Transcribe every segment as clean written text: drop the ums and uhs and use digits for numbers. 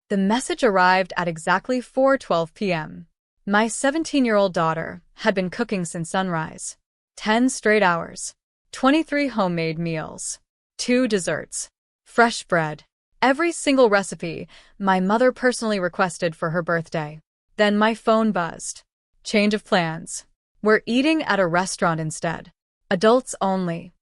The message arrived at exactly 4:12 p.m. My 17-year-old daughter had been cooking since sunrise. 10 straight hours. 23 homemade meals. 2 desserts. Fresh bread. Every single recipe my mother personally requested for her birthday. Then my phone buzzed. Change of plans. We're eating at a restaurant instead. Adults only.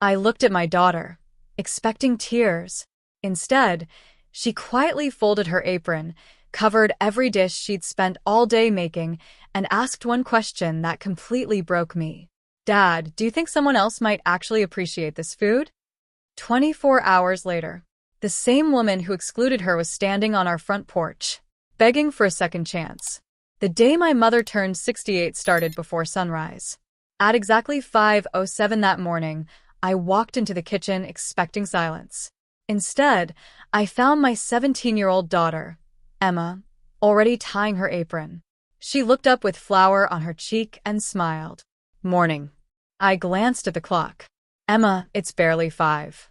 I looked at my daughter, expecting tears. Instead, she quietly folded her apron, covered every dish she'd spent all day making, and asked one question that completely broke me. Dad, do you think someone else might actually appreciate this food? 24 hours later, the same woman who excluded her was standing on our front porch, begging for a second chance. The day my mother turned 68 started before sunrise. At exactly 5:07 that morning, I walked into the kitchen expecting silence. Instead, I found my 17-year-old daughter, Emma, already tying her apron. She looked up with flour on her cheek and smiled. Morning. I glanced at the clock. Emma, it's barely 5.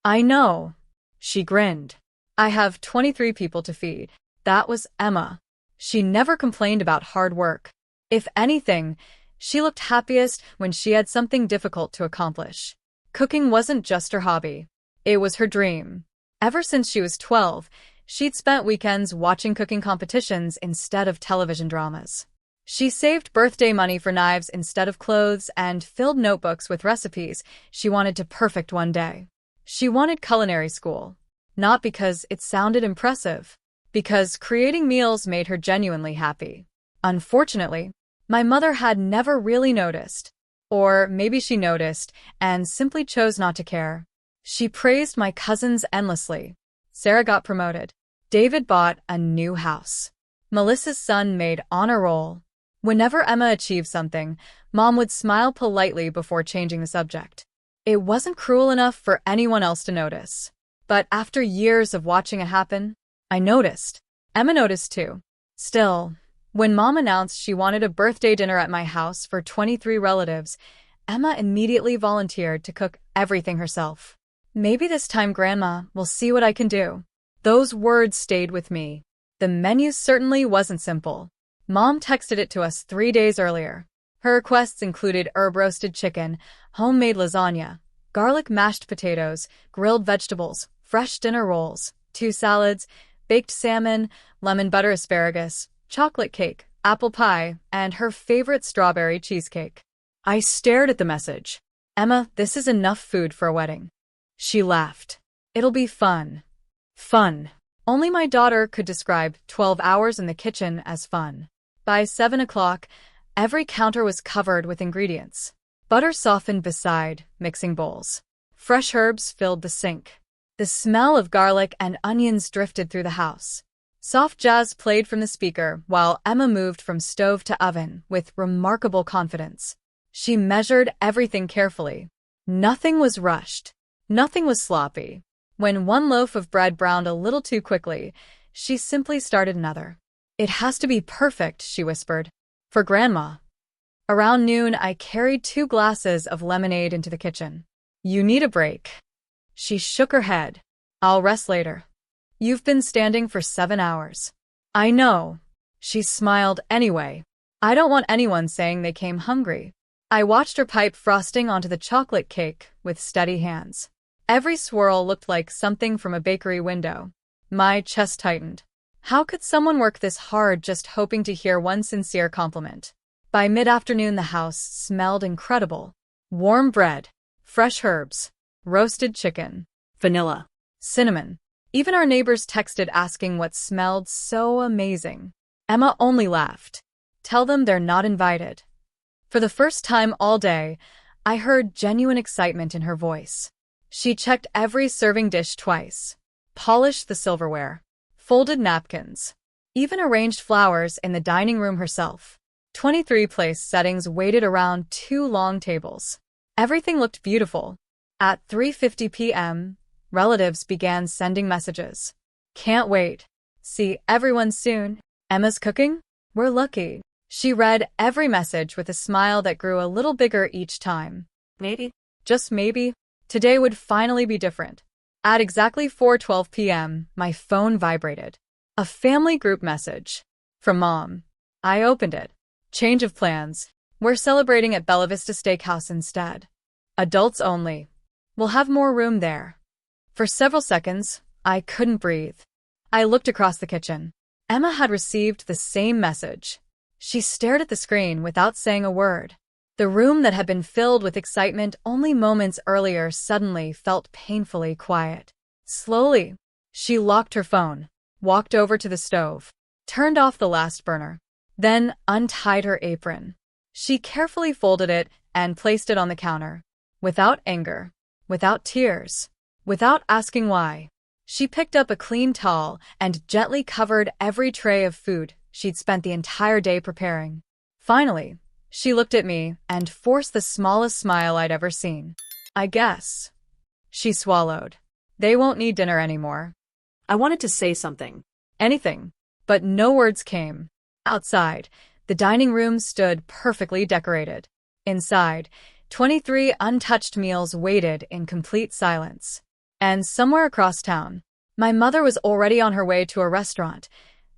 I know. She grinned. I have 23 people to feed. That was Emma. She never complained about hard work. If anything, she looked happiest when she had something difficult to accomplish. Cooking wasn't just her hobby. It was her dream. Ever since she was 12, she'd spent weekends watching cooking competitions instead of television dramas. She saved birthday money for knives instead of clothes and filled notebooks with recipes she wanted to perfect one day. She wanted culinary school, not because it sounded impressive, because creating meals made her genuinely happy. Unfortunately, my mother had never really noticed. Or maybe she noticed and simply chose not to care. She praised my cousins endlessly. Sarah got promoted. David bought a new house. Melissa's son made honor roll. Whenever Emma achieved something, Mom would smile politely before changing the subject. It wasn't cruel enough for anyone else to notice. But after years of watching it happen, I noticed. Emma noticed too. Still, when Mom announced she wanted a birthday dinner at my house for 23 relatives, Emma immediately volunteered to cook everything herself. Maybe this time Grandma will see what I can do. Those words stayed with me. The menu certainly wasn't simple. Mom texted it to us 3 days earlier. Her requests included herb-roasted chicken, homemade lasagna, garlic mashed potatoes, grilled vegetables, fresh dinner rolls, 2 salads, baked salmon, lemon butter asparagus, chocolate cake, apple pie, and her favorite strawberry cheesecake. I stared at the message. Emma, this is enough food for a wedding. She laughed. It'll be fun. Fun. Only my daughter could describe 12 hours in the kitchen as fun. By 7 o'clock, every counter was covered with ingredients. Butter softened beside mixing bowls. Fresh herbs filled the sink. The smell of garlic and onions drifted through the house. Soft jazz played from the speaker while Emma moved from stove to oven with remarkable confidence. She measured everything carefully. Nothing was rushed. Nothing was sloppy. When one loaf of bread browned a little too quickly, she simply started another. It has to be perfect, she whispered. For Grandma. Around noon, I carried 2 glasses of lemonade into the kitchen. You need a break. She shook her head. I'll rest later. You've been standing for 7 hours. I know. She smiled anyway. I don't want anyone saying they came hungry. I watched her pipe frosting onto the chocolate cake with steady hands. Every swirl looked like something from a bakery window. My chest tightened. How could someone work this hard just hoping to hear one sincere compliment? By mid-afternoon, the house smelled incredible. Warm bread, fresh herbs, roasted chicken, vanilla, cinnamon. Even our neighbors texted asking what smelled so amazing. Emma only laughed. Tell them they're not invited. For the first time all day, I heard genuine excitement in her voice. She checked every serving dish twice, polished the silverware, folded napkins, even arranged flowers in the dining room herself. 23 place settings waited around 2 long tables. Everything looked beautiful. At 3:50 p.m., relatives began sending messages. Can't wait. See everyone soon. Emma's cooking? We're lucky. She read every message with a smile that grew a little bigger each time. Maybe, just maybe, today would finally be different. At exactly 4:12 p.m., my phone vibrated. A family group message. From Mom. I opened it. Change of plans. We're celebrating at Bella Vista Steakhouse instead. Adults only. We'll have more room there. For several seconds, I couldn't breathe. I looked across the kitchen. Emma had received the same message. She stared at the screen without saying a word. The room that had been filled with excitement only moments earlier suddenly felt painfully quiet. Slowly, she locked her phone, walked over to the stove, turned off the last burner, then untied her apron. She carefully folded it and placed it on the counter. Without anger, without tears, without asking why, she picked up a clean towel and gently covered every tray of food she'd spent the entire day preparing. Finally, she looked at me and forced the smallest smile I'd ever seen. I guess. She swallowed. They won't need dinner anymore. I wanted to say something. Anything. But no words came. Outside, the dining room stood perfectly decorated. Inside, 23 untouched meals waited in complete silence. And somewhere across town, my mother was already on her way to a restaurant,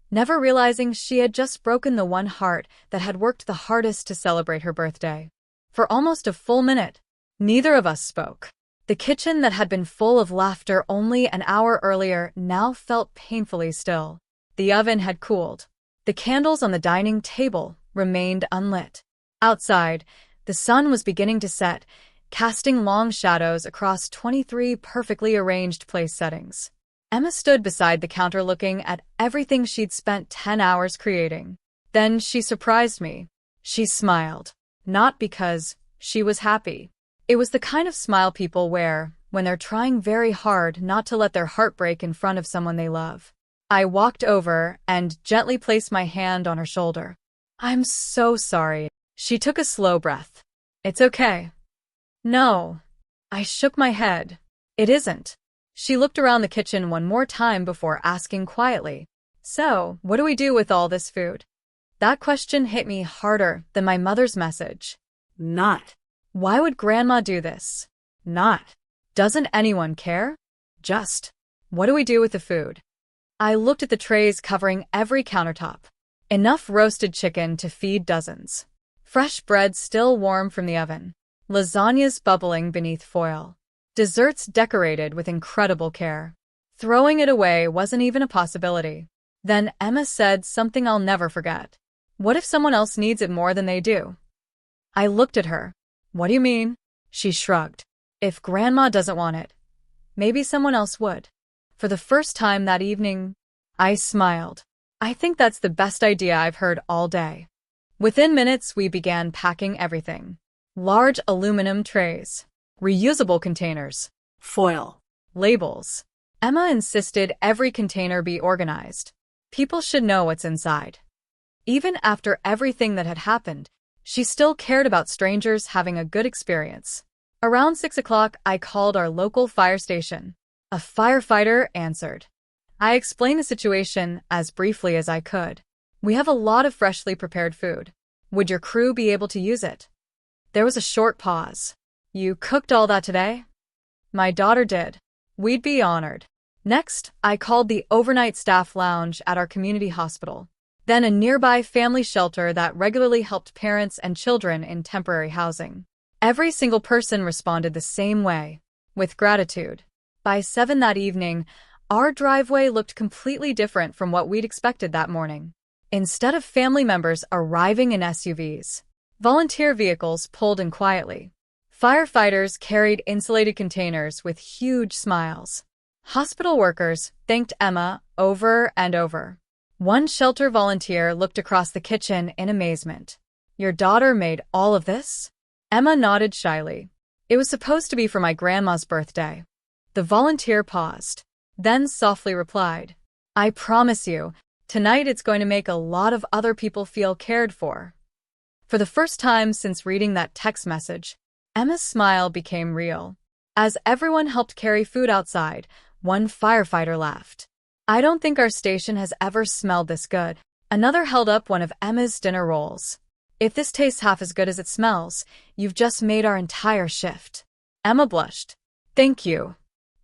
never realizing she had just broken the one heart that had worked the hardest to celebrate her birthday. For almost a full minute, neither of us spoke. The kitchen that had been full of laughter only an hour earlier now felt painfully still. The oven had cooled. The candles on the dining table remained unlit. Outside, the sun was beginning to set, casting long shadows across 23 perfectly arranged place settings. Emma stood beside the counter looking at everything she'd spent 10 hours creating. Then she surprised me. She smiled. Not because she was happy. It was the kind of smile people wear when they're trying very hard not to let their heart break in front of someone they love. I walked over and gently placed my hand on her shoulder. I'm so sorry. She took a slow breath. It's okay. No. I shook my head. It isn't. She looked around the kitchen one more time before asking quietly, So, what do we do with all this food? That question hit me harder than my mother's message. Not. Why would Grandma do this? Not. Doesn't anyone care? Just. What do we do with the food? I looked at the trays covering every countertop. Enough roasted chicken to feed dozens. Fresh bread still warm from the oven. Lasagnas bubbling beneath foil. Desserts decorated with incredible care. Throwing it away wasn't even a possibility. Then Emma said something I'll never forget. What if someone else needs it more than they do? I looked at her. What do you mean? She shrugged. If Grandma doesn't want it, maybe someone else would. For the first time that evening, I smiled. I think that's the best idea I've heard all day. Within minutes, we began packing everything. Large aluminum trays. Reusable containers. Foil. Labels. Emma insisted every container be organized. People should know what's inside. Even after everything that had happened, she still cared about strangers having a good experience. Around 6 o'clock, I called our local fire station. A firefighter answered. I explained the situation as briefly as I could. We have a lot of freshly prepared food. Would your crew be able to use it? There was a short pause. You cooked all that today? My daughter did. We'd be honored. Next, I called the overnight staff lounge at our community hospital, then a nearby family shelter that regularly helped parents and children in temporary housing. Every single person responded the same way, with gratitude. By 7 that evening, our driveway looked completely different from what we'd expected that morning. Instead of family members arriving in SUVs, volunteer vehicles pulled in quietly. Firefighters carried insulated containers with huge smiles. Hospital workers thanked Emma over and over. One shelter volunteer looked across the kitchen in amazement. Your daughter made all of this? Emma nodded shyly. It was supposed to be for my grandma's birthday. The volunteer paused, then softly replied, I promise you, tonight it's going to make a lot of other people feel cared for. For the first time since reading that text message, Emma's smile became real. As everyone helped carry food outside, one firefighter laughed. I don't think our station has ever smelled this good. Another held up one of Emma's dinner rolls. If this tastes half as good as it smells, you've just made our entire shift. Emma blushed. Thank you.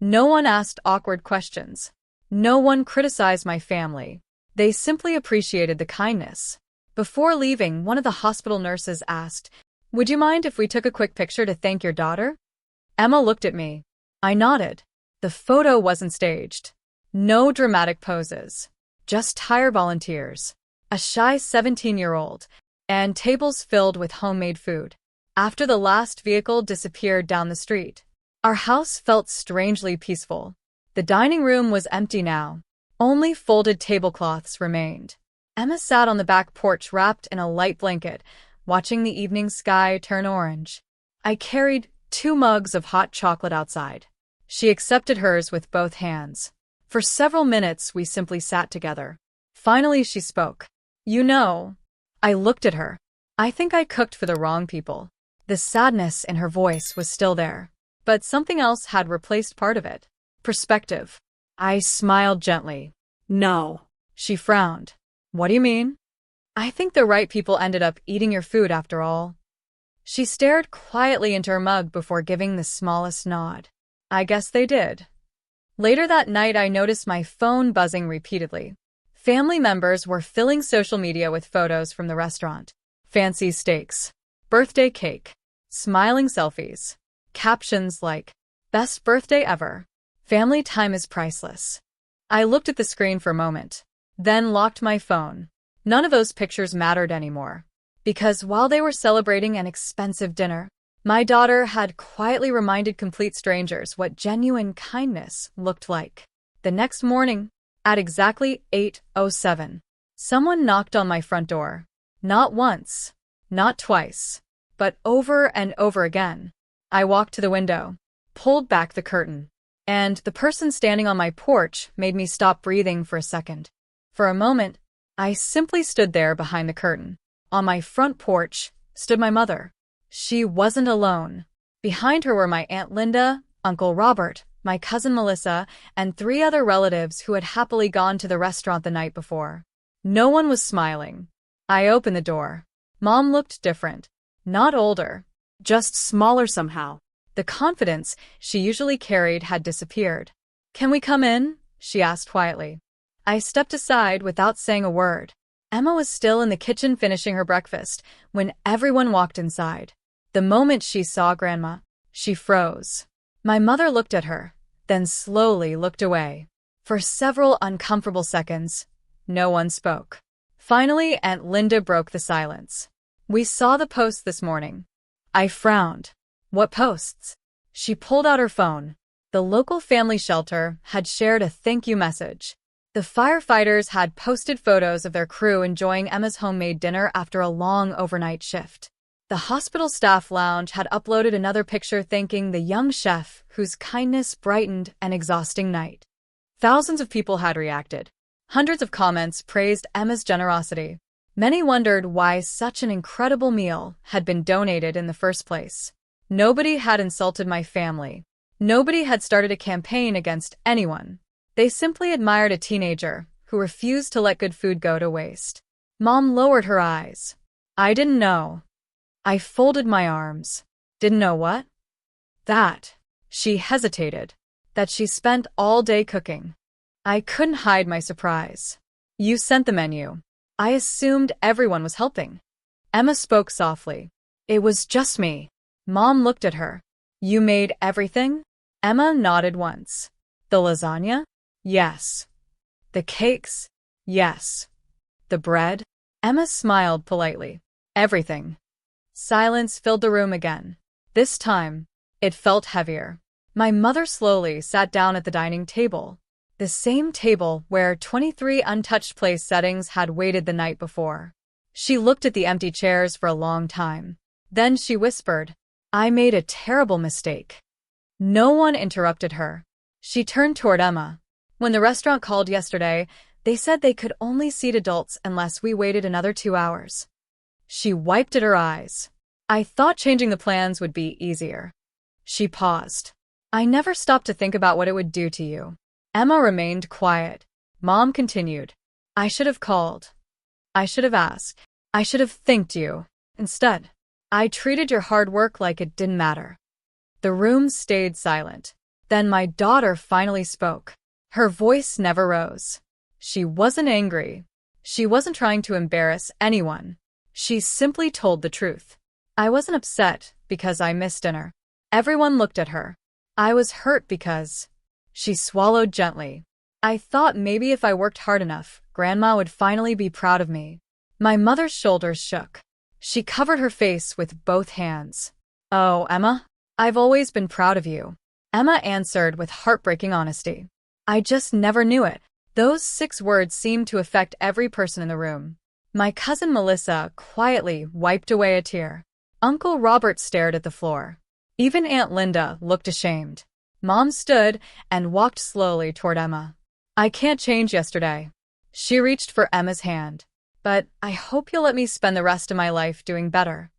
No one asked awkward questions. No one criticized my family. They simply appreciated the kindness. Before leaving, one of the hospital nurses asked, "Would you mind if we took a quick picture to thank your daughter?" Emma looked at me. I nodded. The photo wasn't staged. No dramatic poses. Just tired volunteers. A shy 17-year-old. And tables filled with homemade food. After the last vehicle disappeared down the street, our house felt strangely peaceful. The dining room was empty now. Only folded tablecloths remained. Emma sat on the back porch wrapped in a light blanket, watching the evening sky turn orange. I carried 2 mugs of hot chocolate outside. She accepted hers with both hands. For several minutes, we simply sat together. Finally, she spoke. "You know," I looked at her. "I think I cooked for the wrong people." The sadness in her voice was still there, but something else had replaced part of it. Perspective. I smiled gently. No. She frowned. "What do you mean?" "I think the right people ended up eating your food after all." She stared quietly into her mug before giving the smallest nod. "I guess they did." Later that night, I noticed my phone buzzing repeatedly. Family members were filling social media with photos from the restaurant. Fancy steaks, birthday cake, smiling selfies, captions like, "Best birthday ever. Family time is priceless." I looked at the screen for a moment, then locked my phone. None of those pictures mattered anymore, because while they were celebrating an expensive dinner, my daughter had quietly reminded complete strangers what genuine kindness looked like. The next morning, at exactly 8:07, someone knocked on my front door. Not once, not twice, but over and over again. I walked to the window, pulled back the curtain, and the person standing on my porch made me stop breathing for a second. For a moment, I simply stood there behind the curtain. On my front porch stood my mother. She wasn't alone. Behind her were my Aunt Linda, Uncle Robert, my cousin Melissa, and 3 other relatives who had happily gone to the restaurant the night before. No one was smiling. I opened the door. Mom looked different. Not older, just smaller somehow. The confidence she usually carried had disappeared. "Can we come in?" she asked quietly. I stepped aside without saying a word. Emma was still in the kitchen finishing her breakfast when everyone walked inside. The moment she saw Grandma, she froze. My mother looked at her, then slowly looked away. For several uncomfortable seconds, no one spoke. Finally, Aunt Linda broke the silence. "We saw the post this morning." I frowned. "What posts?" She pulled out her phone. The local family shelter had shared a thank you message. The firefighters had posted photos of their crew enjoying Emma's homemade dinner after a long overnight shift. The hospital staff lounge had uploaded another picture thanking the young chef whose kindness brightened an exhausting night. Thousands of people had reacted. Hundreds of comments praised Emma's generosity. Many wondered why such an incredible meal had been donated in the first place. Nobody had insulted my family. Nobody had started a campaign against anyone. They simply admired a teenager who refused to let good food go to waste. Mom lowered her eyes. "I didn't know." I folded my arms. "Didn't know what?" "That." She hesitated. "That she spent all day cooking." I couldn't hide my surprise. "You sent the menu." I assumed everyone was helping. Emma spoke softly. "It was just me." Mom looked at her. "You made everything?" Emma nodded once. "The lasagna?" "Yes." "The cakes?" "Yes." "The bread?" Emma smiled politely. "Everything." Silence filled the room again. This time, it felt heavier. My mother slowly sat down at the dining table, the same table where 23 untouched place settings had waited the night before. She looked at the empty chairs for a long time. Then she whispered, "I made a terrible mistake." No one interrupted her. She turned toward Emma. "When the restaurant called yesterday, they said they could only seat adults unless we waited another 2 hours. She wiped at her eyes. "I thought changing the plans would be easier." She paused. "I never stopped to think about what it would do to you." Emma remained quiet. Mom continued, "I should have called. I should have asked. I should have thanked you. Instead, I treated your hard work like it didn't matter." The room stayed silent. Then my daughter finally spoke. Her voice never rose. She wasn't angry. She wasn't trying to embarrass anyone. She simply told the truth. I wasn't upset because I missed dinner. Everyone looked at her. I was hurt because... She swallowed gently. I thought maybe if I worked hard enough, Grandma would finally be proud of me. My mother's shoulders shook. She covered her face with both hands. Oh, Emma? I've always been proud of you. Emma answered with heartbreaking honesty. I just never knew it. Those 6 words seemed to affect every person in the room. My cousin Melissa quietly wiped away a tear. Uncle Robert stared at the floor. Even Aunt Linda looked ashamed. Mom stood and walked slowly toward Emma. I can't change yesterday. She reached for Emma's hand. But I hope you'll let me spend the rest of my life doing better.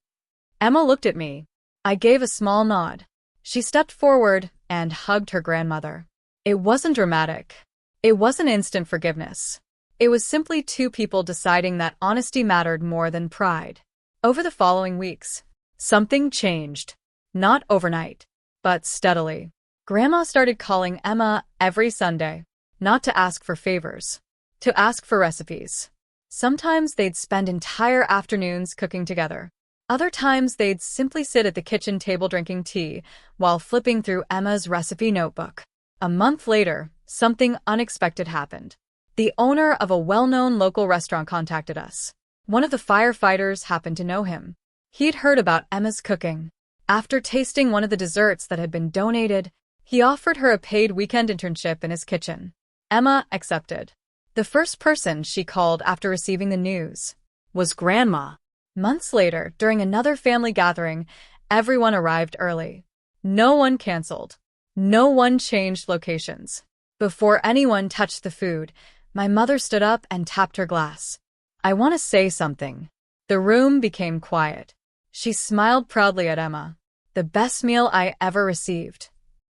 Emma looked at me. I gave a small nod. She stepped forward and hugged her grandmother. It wasn't dramatic. It wasn't instant forgiveness. It was simply 2 people deciding that honesty mattered more than pride. Over the following weeks, something changed. Not overnight, but steadily. Grandma started calling Emma every Sunday, not to ask for favors, to ask for recipes. Sometimes they'd spend entire afternoons cooking together. Other times they'd simply sit at the kitchen table drinking tea while flipping through Emma's recipe notebook. A month later, something unexpected happened. The owner of a well-known local restaurant contacted us. One of the firefighters happened to know him. He'd heard about Emma's cooking. After tasting one of the desserts that had been donated, he offered her a paid weekend internship in his kitchen. Emma accepted. The first person she called after receiving the news was Grandma. Months later, during another family gathering, everyone arrived early. No one canceled. No one changed locations. Before anyone touched the food, my mother stood up and tapped her glass. I want to say something. The room became quiet. She smiled proudly at Emma. The best meal I ever received.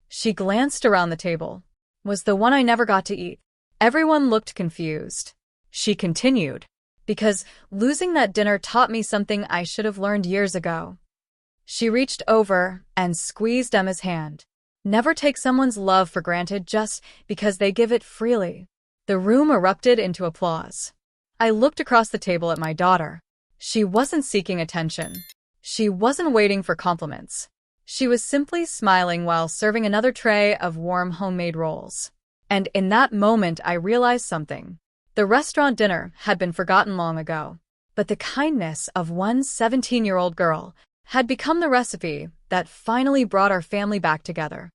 She glanced around the table. Was the one I never got to eat. Everyone looked confused. She continued. Because losing that dinner taught me something I should have learned years ago. She reached over and squeezed Emma's hand. Never take someone's love for granted just because they give it freely. The room erupted into applause. I looked across the table at my daughter. She wasn't seeking attention. She wasn't waiting for compliments. She was simply smiling while serving another tray of warm homemade rolls. And in that moment I realized something. The restaurant dinner had been forgotten long ago, but the kindness of one 17-year-old girl had become the recipe that finally brought our family back together.